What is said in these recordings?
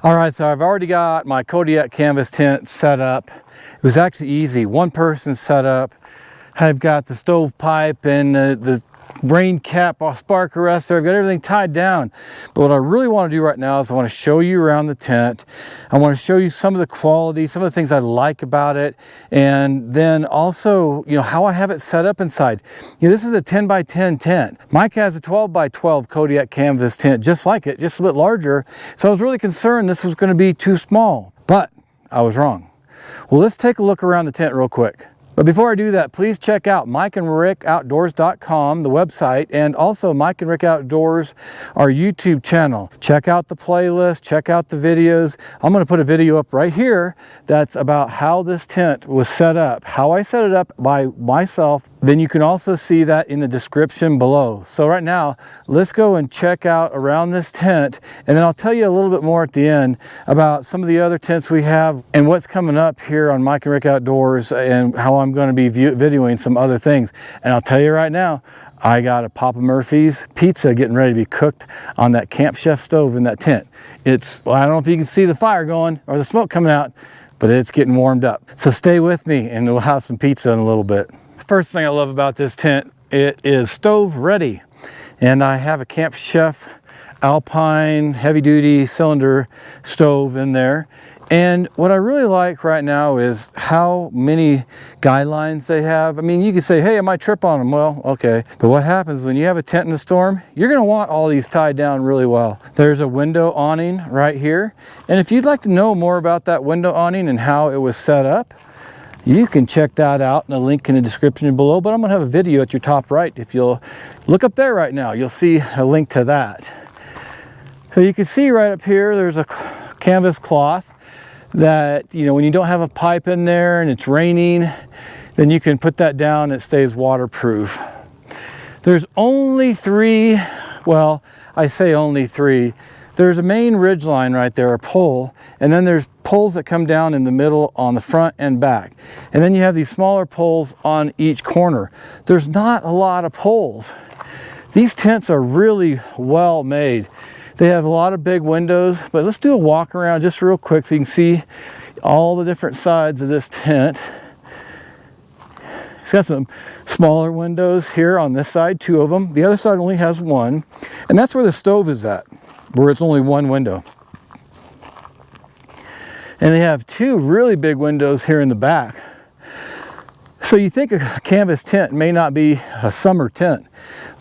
All right, so I've already got my Kodiak Canvas tent set up. It was actually easy, one person setup. I've got the stovepipe and the rain cap spark arrestor. I've got everything tied down. But what I really want to do right now is I want to show you around the tent. I want to show you some of the quality, some of the things I like about it, and then also, how I have it set up inside. This is a 10 by 10 tent. Mike has a 12 by 12 Kodiak Canvas tent, just like it, just a bit larger. So I was really concerned this was going to be too small, but I was wrong. Well, let's take a look around the tent real quick. But before I do that, please check out MikenRickOutDoors.com, the website, and also Mike and Rick Outdoors, our YouTube channel. Check out the playlist, check out the videos. I'm going to put a video up right here that's about how this tent was set up, how I set it up by myself. Then you can also see that in the description below. So right now, let's go and check out around this tent, and then I'll tell you a little bit more at the end about some of the other tents we have and what's coming up here on Mike and Rick Outdoors and how I'm going to be videoing some other things. And I'll tell you right now, I got a Papa Murphy's pizza getting ready to be cooked on that Camp Chef stove in that tent. Well, I don't know if you can see the fire going or the smoke coming out, but it's getting warmed up. So stay with me and we'll have some pizza in a little bit. First thing I love about this tent, it is stove ready. And I have a Camp Chef Alpine heavy duty cylinder stove in there. And what I really like right now is how many guidelines they have. I mean, you could say, hey, I might trip on them. Well, okay. But what happens when you have a tent in a storm? You're going to want all these tied down really well. There's a window awning right here. And if you'd like to know more about that window awning and how it was set up, you can check that out in a link in the description below. But I'm going to have a video at your top right. If you'll look up there right now, you'll see a link to that. So you can see right up here, there's a canvas cloth that, when you don't have a pipe in there and it's raining, then you can put that down and it stays waterproof. There's only three, well, I say only three. There's a main ridge line right there, a pole, and then there's poles that come down in the middle on the front and back. And then you have these smaller poles on each corner. There's not a lot of poles. These tents are really well made. They have a lot of big windows, but let's do a walk around just real quick so you can see all the different sides of this tent. It's got some smaller windows here on this side, 2 of them. The other side only has 1, and that's where the stove is at, where it's only 1 window. And they have 2 really big windows here in the back. So you think a canvas tent may not be a summer tent,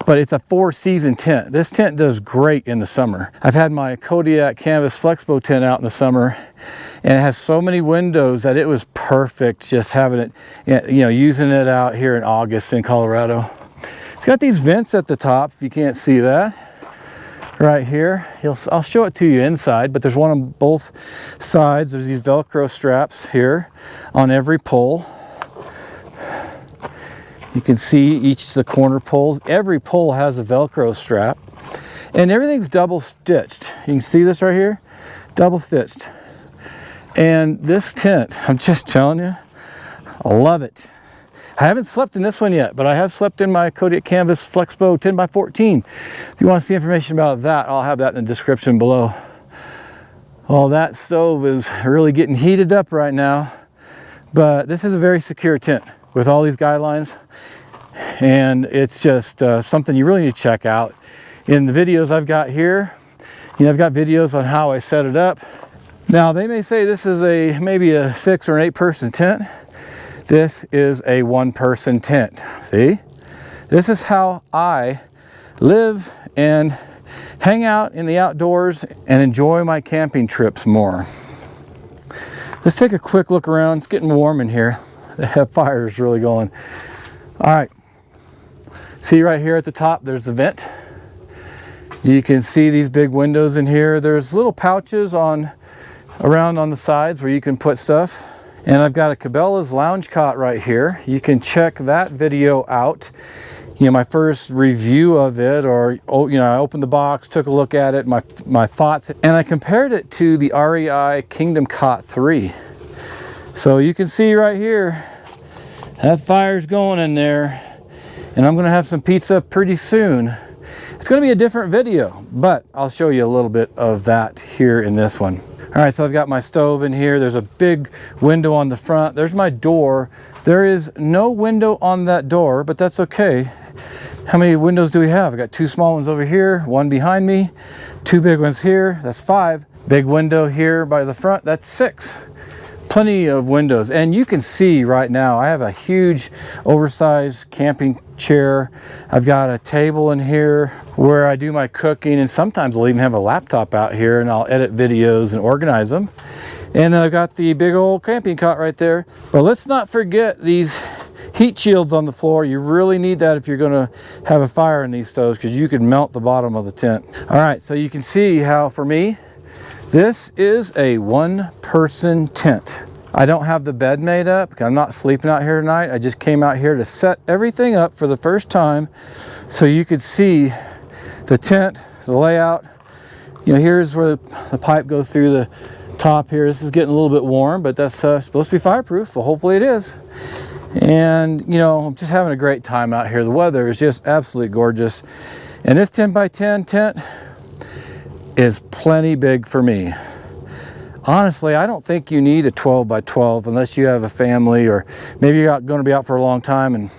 but it's a 4-season tent. This tent does great in the summer. I've had my Kodiak Canvas Flexpo tent out in the summer, and it has so many windows that it was perfect just having it, using it out here in August in Colorado. It's got these vents at the top, if you can't see that. Right here, I'll show it to you inside, but there's one on both sides. There's these Velcro straps here on every pole. You can see each of the corner poles. Every pole has a Velcro strap, and everything's double stitched. You can see this right here, double stitched. And this tent, I'm just telling you, I love it. I haven't slept in this one yet, but I have slept in my Kodiak Canvas Flexpo 10 by 14. If you want to see information about that, I'll have that in the description below. Well, that stove is really getting heated up right now, but this is a very secure tent with all these guidelines, and it's just something you really need to check out. In the videos I've got here, I've got videos on how I set it up. Now, they may say this is maybe a 6 or an 8 person tent. This is a 1-person tent. See? This is how I live and hang out in the outdoors and enjoy my camping trips more. Let's take a quick look around. It's getting warm in here. The fire is really going. All right. See right here at the top, there's the vent. You can see these big windows in here. There's little pouches around on the sides where you can put stuff. And I've got a Cabela's lounge cot right here. You can check that video out. My first review of it, or I opened the box, took a look at it, my thoughts, and I compared it to the REI Kingdom Cot 3. So you can see right here, that fire's going in there, and I'm gonna have some pizza pretty soon. It's gonna be a different video, but I'll show you a little bit of that here in this one. All All right, so I've got my stove in here. There's a big window on the front. There's my door. There is no window on that door, but that's okay. How many windows do we have? I've got 2 small ones over here, 1 behind me, 2 big ones here, that's 5. Big window here by the front, that's 6. Plenty of windows. And you can see right now, I have a huge oversized camping chair. I've got a table in here where I do my cooking, and sometimes I'll even have a laptop out here and I'll edit videos and organize them. And then I've got the big old camping cot right there. But let's not forget these heat shields on the floor. You really need that if you're going to have a fire in these stoves, because you could melt the bottom of the tent. All right, so you can see how, for me, this is a 1-person tent. I don't have the bed made up. I'm not sleeping out here tonight. I just came out here to set everything up for the first time so you could see the tent, the layout. You know, here's where the pipe goes through the top here. This is getting a little bit warm, but that's supposed to be fireproof. Well, hopefully it is. And you know, I'm just having a great time out here. The weather is just absolutely gorgeous. And this 10x10 tent is plenty big for me. Honestly, I don't think you need a 12x12 unless you have a family, or maybe you're going to be out for a long time, and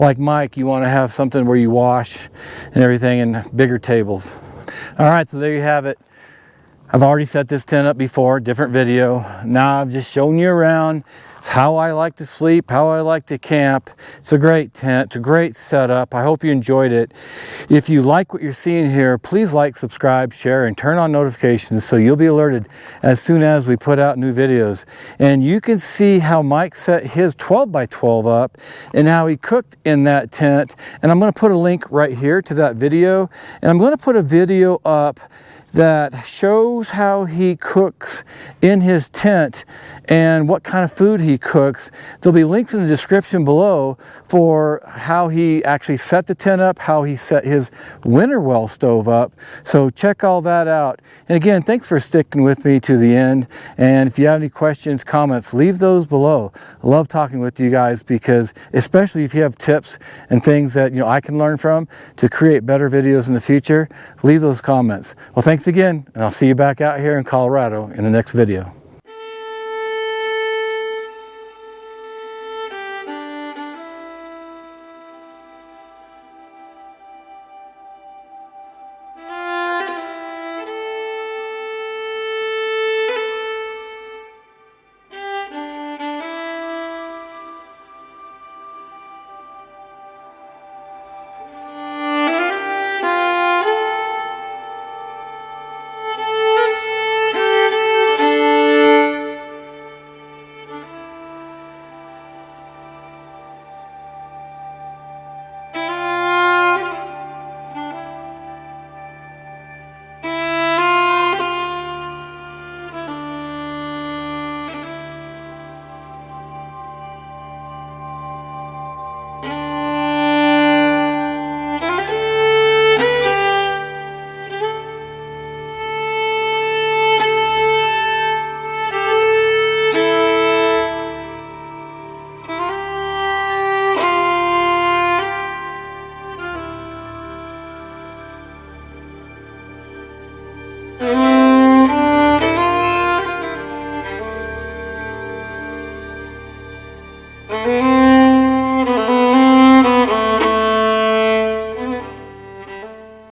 like Mike, you want to have something where you wash and everything, and bigger tables. All right, so there you have it. I've already set this tent up before, different video. Now I've just shown you around. It's how I like to sleep, how I like to camp. It's a great tent, it's a great setup. I hope you enjoyed it. If you like what you're seeing here, please like, subscribe, share, and turn on notifications so you'll be alerted as soon as we put out new videos. And you can see how Mike set his 12x12 up and how he cooked in that tent. And I'm going to put a link right here to that video. And I'm going to put a video up that shows how he cooks in his tent and what kind of food he cooks. There'll be links in the description below for how he actually set the tent up, how he set his winter well stove up. So check all that out. And again, thanks for sticking with me to the end. And if you have any questions, comments, leave those below. I love talking with you guys, because especially if you have tips and things that I can learn from to create better videos in the future, leave those comments. Well, thanks again, and I'll see you back out here in Colorado in the next video.